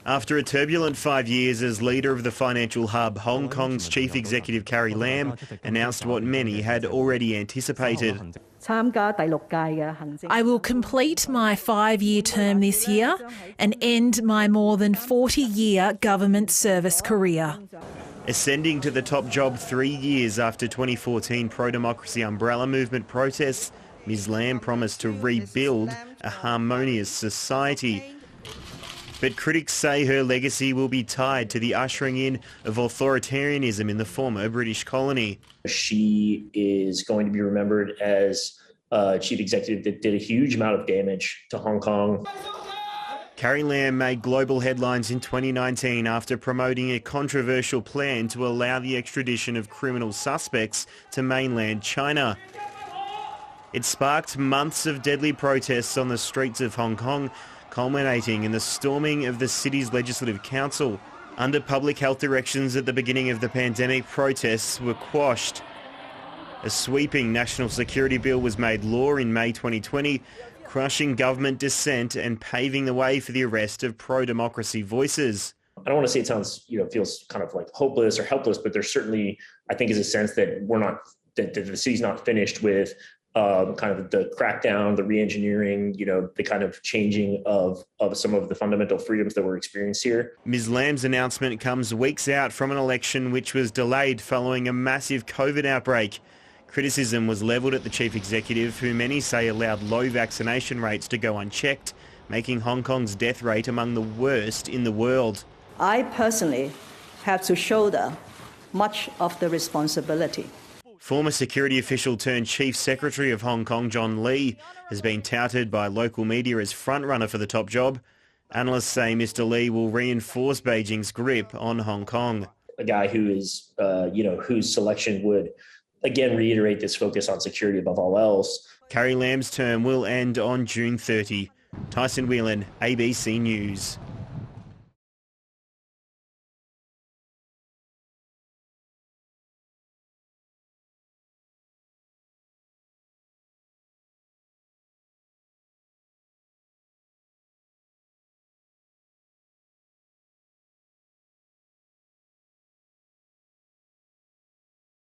After a turbulent 5 years as leader of the financial hub, Hong Kong's chief executive Carrie Lam announced what many had already anticipated. I will complete my 5-year term this year and end my more than 40-year government service career. Ascending to the top job 3 years after 2014 pro-democracy umbrella movement protests, Ms Lam promised to rebuild a harmonious society. But critics say her legacy will be tied to the ushering in of authoritarianism in the former British colony. She is going to be remembered as a chief executive that did a huge amount of damage to Hong Kong. Carrie Lam made global headlines in 2019 after promoting a controversial plan to allow the extradition of criminal suspects to mainland China. It sparked months of deadly protests on the streets of Hong Kong, culminating in the storming of the city's Legislative Council. Under public health directions at the beginning of the pandemic, protests were quashed. A sweeping national security bill was made law in May 2020, crushing government dissent and paving the way for the arrest of pro-democracy voices. I don't want to say it sounds, feels kind of like hopeless or helpless, but there certainly, I think, is a sense that that the city's not finished with kind of the crackdown, the re-engineering, the kind of changing of some of the fundamental freedoms that were experienced here. Ms Lam's announcement comes weeks out from an election which was delayed following a massive COVID outbreak. Criticism was levelled at the chief executive, who many say allowed low vaccination rates to go unchecked, making Hong Kong's death rate among the worst in the world. I personally have to shoulder much of the responsibility. Former security official turned Chief Secretary of Hong Kong, John Lee, has been touted by local media as frontrunner for the top job. Analysts say Mr Lee will reinforce Beijing's grip on Hong Kong. A guy who is, whose selection would, again, reiterate this focus on security above all else. Carrie Lam's term will end on June 30. Tyson Whelan, ABC News.